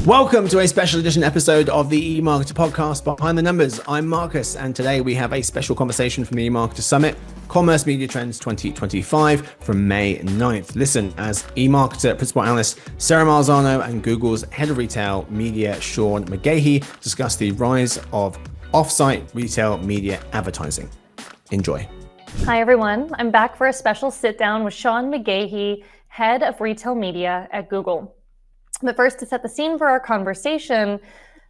Welcome to a special edition episode of the eMarketer podcast, Behind the Numbers. I'm Marcus, and today we have a special conversation from the eMarketer Summit, Commerce Media Trends 2025 from May 9th. Listen as eMarketer Principal Analyst Sarah Marzano and Google's Head of Retail Media, Shawn McGahee, discuss the rise of off-site retail media advertising. Enjoy. Hi, everyone. I'm back for a special sit-down with Shawn McGahee, Head of Retail Media at Google. But first, to set the scene for our conversation,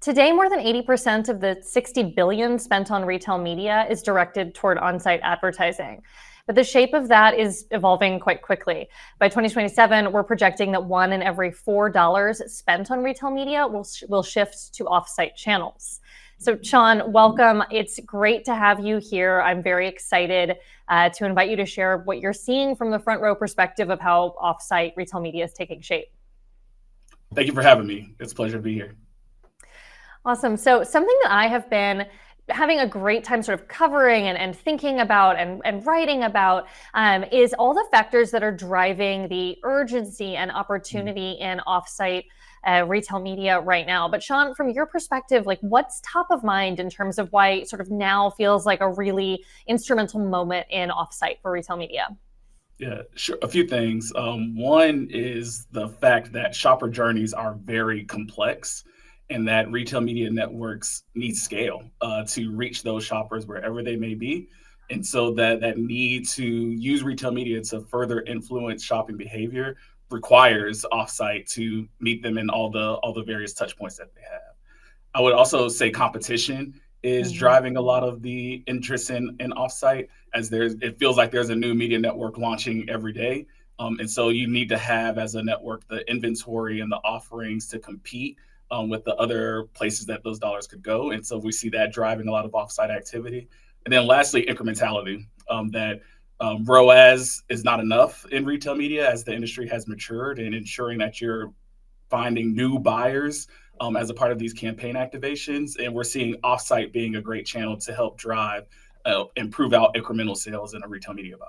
today more than 80% of the $60 billion spent on retail media is directed toward on-site advertising. But the shape of that is evolving quite quickly. By 2027, we're projecting that $1 in every $4 spent on retail media will shift to off-site channels. So Shawn, welcome. It's great to have you here. I'm very excited to invite you to share what you're seeing from the front row perspective of how off-site retail media is taking shape. Thank you for having me. It's a pleasure to be here. Awesome. So something that I have been having a great time sort of covering and thinking about and writing about is all the factors that are driving the urgency and opportunity in offsite retail media right now. But Shawn, from your perspective, like what's top of mind in terms of why sort of now feels like a really instrumental moment in offsite for retail media? Yeah, sure. A few things. One is the fact that shopper journeys are very complex and that retail media networks need scale to reach those shoppers wherever they may be. And so that need to use retail media to further influence shopping behavior requires offsite to meet them in all the various touch points that they have. I would also say competition is driving a lot of the interest in offsite, as it feels like there's a new media network launching every day. And so you need to have, as a network, the inventory and the offerings to compete with the other places that those dollars could go. And so we see that driving a lot of offsite activity. And then lastly, incrementality, that ROAS is not enough in retail media as the industry has matured, and ensuring that you're finding new buyers as a part of these campaign activations. And we're seeing offsite being a great channel to help drive, improve out incremental sales in a retail media buy.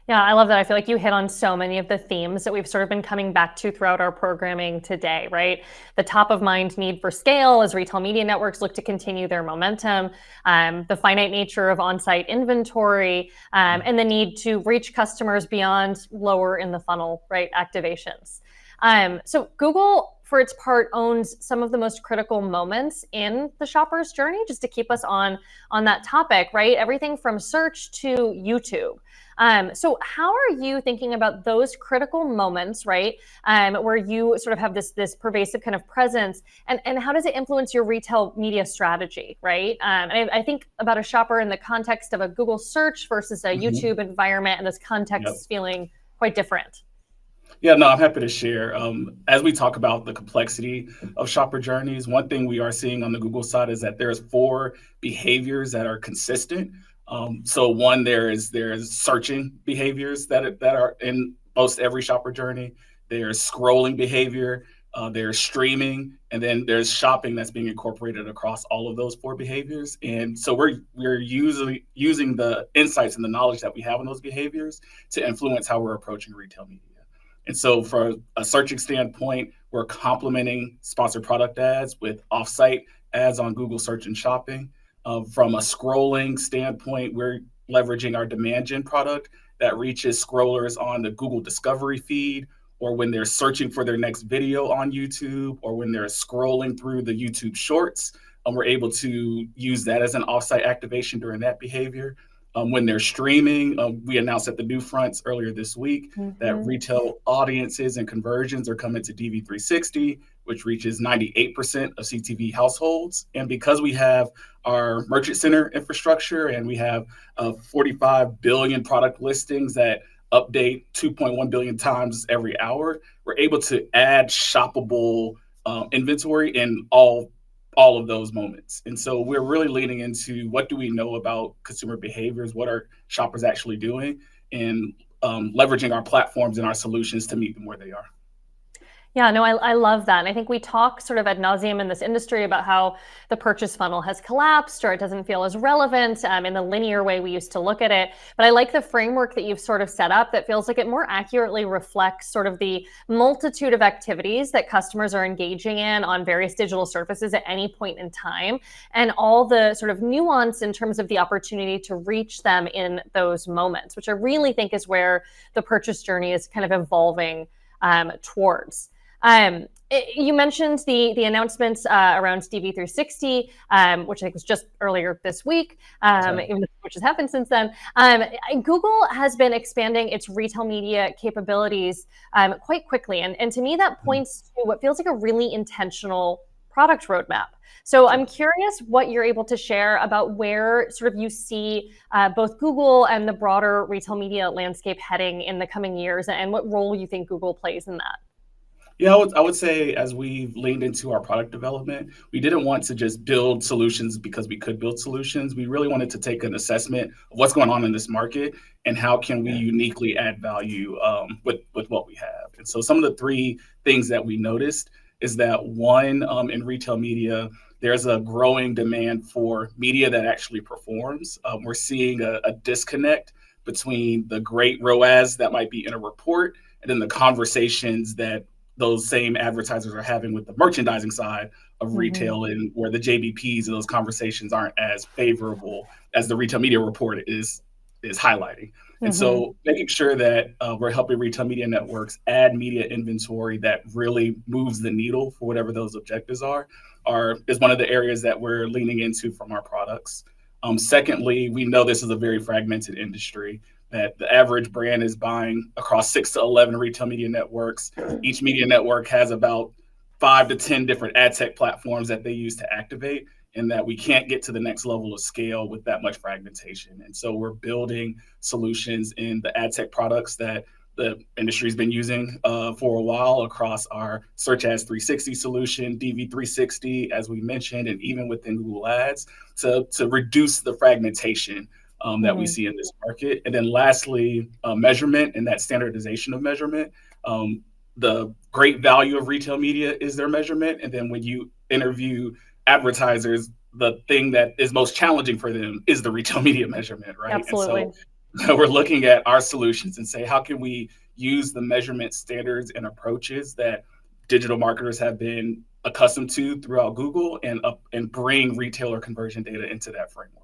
Yeah, I love that. I feel like you hit on so many of the themes that we've sort of been coming back to throughout our programming today, right? The top of mind need for scale as retail media networks look to continue their momentum, the finite nature of on-site inventory, and the need to reach customers beyond lower in the funnel, right, activations. So Google, for its part, owns some of the most critical moments in the shopper's journey, just to keep us on that topic, right? Everything from search to YouTube. So how are you thinking about those critical moments, right? Where you sort of have this pervasive kind of presence, and how does it influence your retail media strategy, right? And I think about a shopper in the context of a Google search versus a YouTube environment, and this context feeling quite different. Yeah, no, I'm happy to share. As we talk about the complexity of shopper journeys, one thing we are seeing on the Google side is that there's 4 behaviors that are consistent. So one, there's searching behaviors that are in most every shopper journey. There's scrolling behavior, there's streaming, and then there's shopping that's being incorporated across all of those 4 behaviors. And so we're using the insights and the knowledge that we have on those behaviors to influence how we're approaching retail media. And so for a searching standpoint, we're complementing sponsored product ads with offsite ads on Google Search and Shopping. From a scrolling standpoint, we're leveraging our demand gen product that reaches scrollers on the Google Discovery feed, or when they're searching for their next video on YouTube, or when they're scrolling through the YouTube Shorts. We're able to use that as an offsite activation during that behavior. When they're streaming, we announced at the New Fronts earlier this week that retail audiences and conversions are coming to DV360, which reaches 98% of CTV households. And because we have our merchant center infrastructure and we have 45 billion product listings that update 2.1 billion times every hour, we're able to add shoppable inventory in all of those moments. And so we're really leaning into what do we know about consumer behaviors, what are shoppers actually doing, and leveraging our platforms and our solutions to meet them where they are. Yeah, no, I love that. And I think we talk sort of ad nauseum in this industry about how the purchase funnel has collapsed or it doesn't feel as relevant in the linear way we used to look at it. But I like the framework that you've sort of set up that feels like it more accurately reflects sort of the multitude of activities that customers are engaging in on various digital surfaces at any point in time, and all the sort of nuance in terms of the opportunity to reach them in those moments, which I really think is where the purchase journey is kind of evolving towards. You mentioned the announcements around DV360, which I think was just earlier this week, which has happened since then. Google has been expanding its retail media capabilities quite quickly. And to me, that points to what feels like a really intentional product roadmap. So I'm curious what you're able to share about where sort of you see both Google and the broader retail media landscape heading in the coming years, and what role you think Google plays in that. Yeah, I would say as we've leaned into our product development, we didn't want to just build solutions because we could build solutions. We really wanted to take an assessment of what's going on in this market and how can we uniquely add value with what we have. And so some of the three things that we noticed is that one, in retail media, there's a growing demand for media that actually performs. We're seeing a disconnect between the great ROAS that might be in a report and then the conversations that those same advertisers are having with the merchandising side of retail, and where the JBPs of those conversations aren't as favorable as the retail media report is highlighting. And so making sure that we're helping retail media networks add media inventory that really moves the needle for whatever those objectives is one of the areas that we're leaning into from our products. Secondly, we know this is a very fragmented industry, that the average brand is buying across 6 to 11 retail media networks. Each media network has about 5 to 10 different ad tech platforms that they use to activate, and that we can't get to the next level of scale with that much fragmentation. And so we're building solutions in the ad tech products that the industry's been using for a while across our Search Ads 360 solution, DV360, as we mentioned, and even within Google Ads to reduce the fragmentation that we see in this market. And then lastly, measurement and that standardization of measurement. The great value of retail media is their measurement. And then when you interview advertisers, the thing that is most challenging for them is the retail media measurement, right? Absolutely. And so we're looking at our solutions and say, how can we use the measurement standards and approaches that digital marketers have been accustomed to throughout Google and bring retailer conversion data into that framework?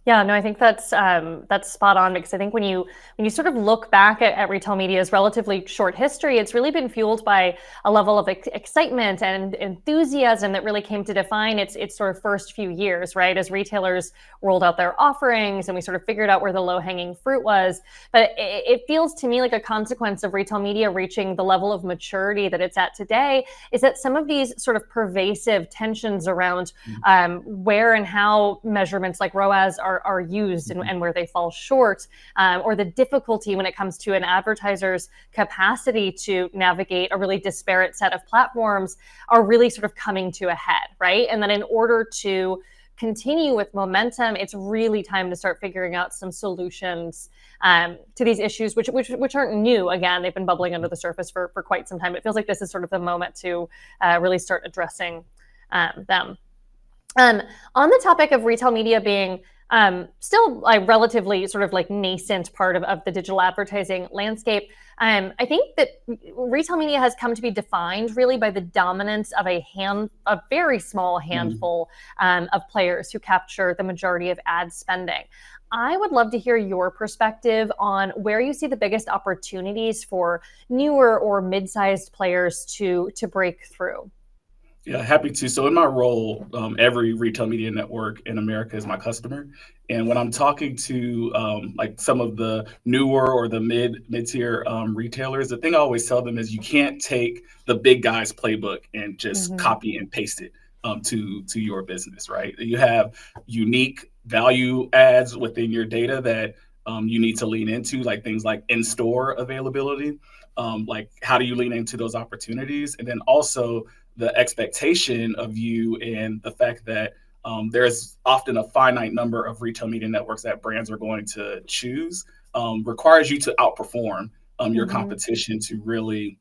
Yeah, no, I think that's spot on, because I think when you sort of look back at retail media's relatively short history, it's really been fueled by a level of excitement and enthusiasm that really came to define its sort of first few years, right? As retailers rolled out their offerings and we sort of figured out where the low-hanging fruit was. But it feels to me like a consequence of retail media reaching the level of maturity that it's at today is that some of these sort of pervasive tensions around where and how measurements like ROAS are used and where they fall short, or the difficulty when it comes to an advertiser's capacity to navigate a really disparate set of platforms are really sort of coming to a head, right? And then in order to continue with momentum, it's really time to start figuring out some solutions to these issues, which aren't new. Again, they've been bubbling under the surface for quite some time. It feels like this is sort of the moment to really start addressing them. On the topic of retail media being still a relatively sort of like nascent part of the digital advertising landscape, I think that retail media has come to be defined really by the dominance of a very small handful of players who capture the majority of ad spending. I would love to hear your perspective on where you see the biggest opportunities for newer or mid-sized players to break through. Yeah, happy to. So in my role, every retail media network in America is my customer. And when I'm talking to like some of the newer or the mid-tier retailers, the thing I always tell them is you can't take the big guy's playbook and just copy and paste it to your business, right? You have unique value adds within your data that you need to lean into, like things like in-store availability. Like how do you lean into those opportunities? And then also the expectation of you and the fact that there's often a finite number of retail media networks that brands are going to choose requires you to outperform your competition to really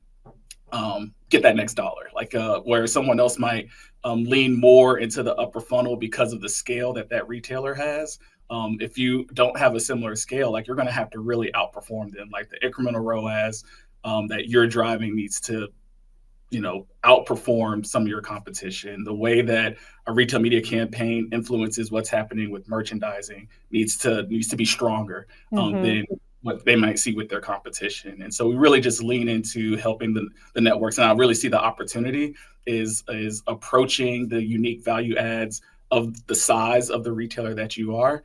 get that next dollar. Like where someone else might lean more into the upper funnel because of the scale that that retailer has. If you don't have a similar scale, like you're going to have to really outperform them. Like the incremental ROAS that you're driving needs to, outperform some of your competition. The way that a retail media campaign influences what's happening with merchandising needs to be stronger than what they might see with their competition. And so we really just lean into helping the networks. And I really see the opportunity is approaching the unique value adds of the size of the retailer that you are,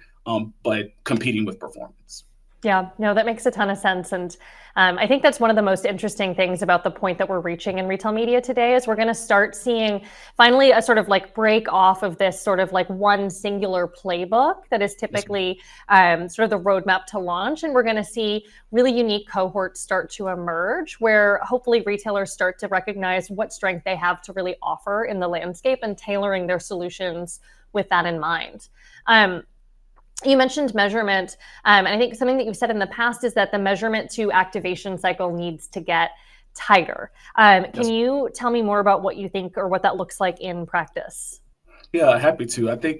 but competing with performance. Yeah, no, that makes a ton of sense. And I think that's one of the most interesting things about the point that we're reaching in retail media today is we're going to start seeing finally a sort of like break off of this sort of like one singular playbook that is typically sort of the roadmap to launch. And we're going to see really unique cohorts start to emerge where hopefully retailers start to recognize what strength they have to really offer in the landscape and tailoring their solutions with that in mind. You mentioned measurement, and I think something that you've said in the past is that the measurement to activation cycle needs to get tighter. Can you tell me more about what you think or what that looks like in practice? Yeah, happy to. I think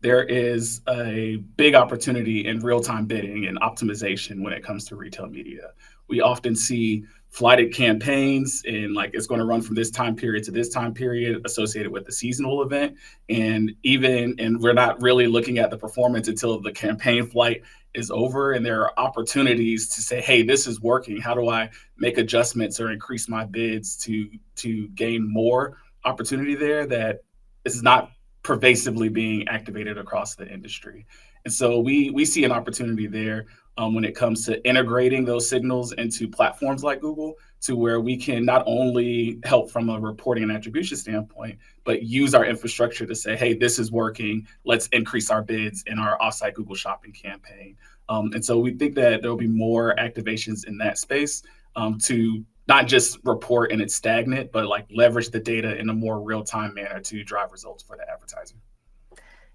there is a big opportunity in real-time bidding and optimization when it comes to retail media. We often see flighted campaigns and like it's going to run from this time period to this time period associated with the seasonal event. And we're not really looking at the performance until the campaign flight is over. And there are opportunities to say, hey, this is working. How do I make adjustments or increase my bids to gain more opportunity there that is not pervasively being activated across the industry? And so we see an opportunity there when it comes to integrating those signals into platforms like Google to where we can not only help from a reporting and attribution standpoint, but use our infrastructure to say, hey, this is working. Let's increase our bids in our offsite Google Shopping campaign. And so we think that there'll be more activations in that space to not just report and it's stagnant, but like leverage the data in a more real-time manner to drive results for the advertiser.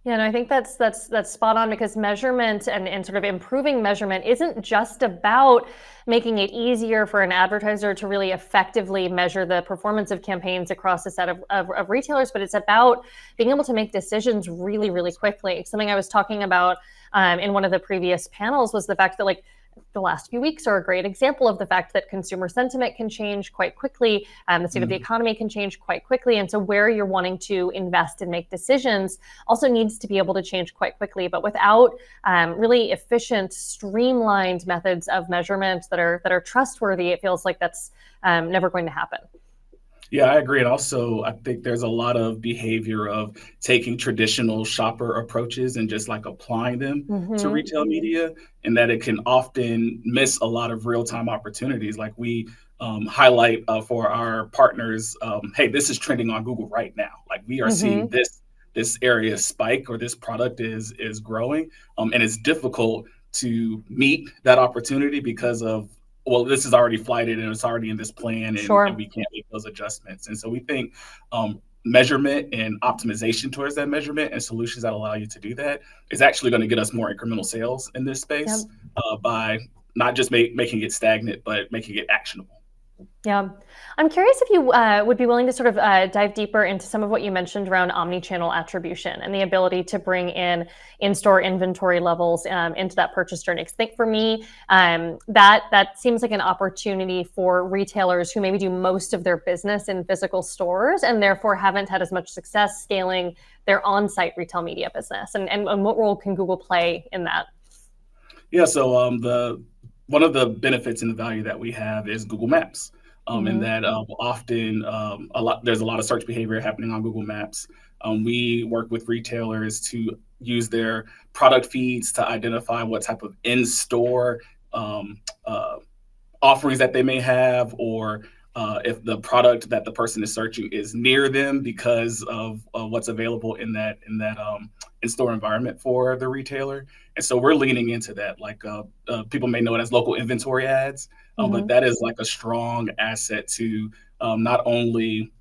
Yeah, and I think that's spot on because measurement and sort of improving measurement isn't just about making it easier for an advertiser to really effectively measure the performance of campaigns across a set of retailers, but it's about being able to make decisions really, really quickly. Something I was talking about in one of the previous panels was the fact that like the last few weeks are a great example of the fact that consumer sentiment can change quite quickly. The state of the economy can change quite quickly. And so where you're wanting to invest and make decisions also needs to be able to change quite quickly. But without really efficient, streamlined methods of measurement that are trustworthy, it feels like that's never going to happen. Yeah, I agree. And also, I think there's a lot of behavior of taking traditional shopper approaches and just like applying them to retail media, and that it can often miss a lot of real-time opportunities. Like we highlight for our partners, hey, this is trending on Google right now. Like we are seeing this area spike or this product is growing, and it's difficult to meet that opportunity because of this is already flighted and it's already in this plan and we can't make those adjustments. And so we think measurement and optimization towards that measurement and solutions that allow you to do that is actually going to get us more incremental sales in this space by not just making it stagnant, but making it actionable. Yeah. I'm curious if you would be willing to sort of dive deeper into some of what you mentioned around omni-channel attribution and the ability to bring in-store inventory levels into that purchase journey. Because I think for me, that seems like an opportunity for retailers who maybe do most of their business in physical stores and therefore haven't had as much success scaling their on-site retail media business. And what role can Google play in that? Yeah, so one of the benefits and the value that we have is Google Maps. And that often there's a lot of search behavior happening on Google Maps. We work with retailers to use their product feeds to identify what type of in-store offerings that they may have, or if the product that the person is searching is near them because of what's available in that in-store environment for the retailer. And so we're leaning into that. Like people may know it as local inventory ads, but that is like a strong asset to not only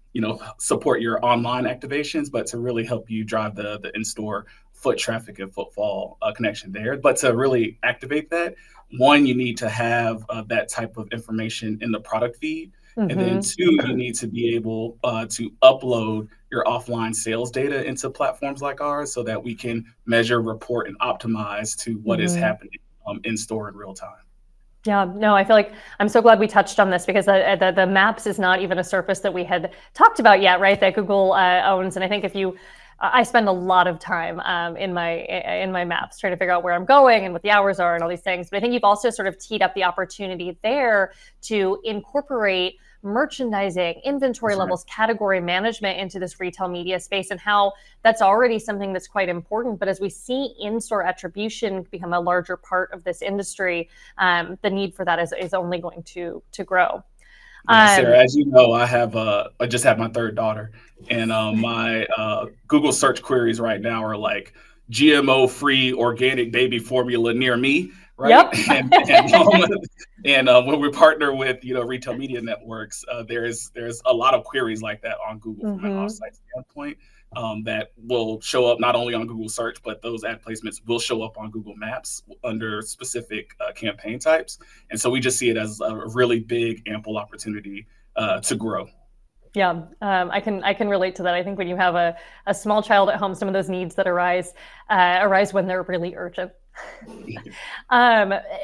support your online activations, but to really help you drive the in-store foot traffic and footfall connection there. But to really activate that, one, you need to have that type of information in the product feed. And then two, you need to be able to upload your offline sales data into platforms like ours so that we can measure, report, and optimize to what is happening in store in real time. Yeah, no, I feel like I'm so glad we touched on this because the maps is not even a surface that we had talked about yet, right? That Google owns. And I think I spend a lot of time in my maps trying to figure out where I'm going and what the hours are and all these things. But I think you've also sort of teed up the opportunity there to incorporate merchandising, inventory levels, category management into this retail media space, and how that's already something that's quite important. But as we see in-store attribution become a larger part of this industry, the need for that is only going to grow. Sarah, as you know, I just had my third daughter, and my Google search queries right now are like GMO-free organic baby formula near me, right? Yep. And when we partner with retail media networks, there's a lot of queries like that on Google from an offsite standpoint that will show up not only on Google search, but those ad placements will show up on Google Maps under specific campaign types. And so we just see it as a really big, ample opportunity to grow. Yeah, I can relate to that. I think when you have a small child at home, some of those needs that arise when they're really urgent.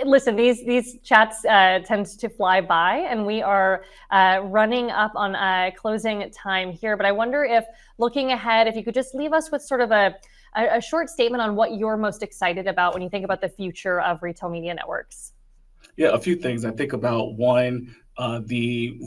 Listen, these chats tend to fly by, and we are running up on closing time here. But I wonder if, looking ahead, if you could just leave us with sort of a short statement on what you're most excited about when you think about the future of retail media networks. Yeah, a few things. I think about one, the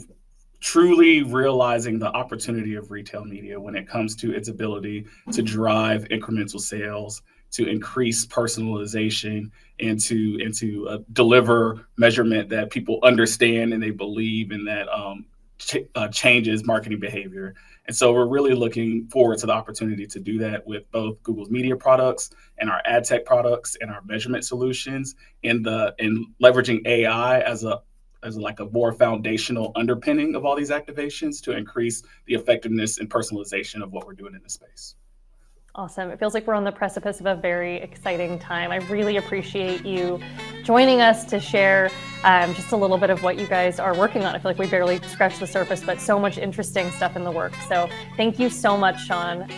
truly realizing the opportunity of retail media when it comes to its ability to drive incremental sales, to increase personalization, and to deliver measurement that people understand and they believe, and that changes marketing behavior. And so we're really looking forward to the opportunity to do that with both Google's media products and our ad tech products and our measurement solutions, and leveraging AI as like a more foundational underpinning of all these activations to increase the effectiveness and personalization of what we're doing in this space. Awesome. It feels like we're on the precipice of a very exciting time. I really appreciate you joining us to share just a little bit of what you guys are working on. I feel like we barely scratched the surface, but so much interesting stuff in the works. So thank you so much, Shawn.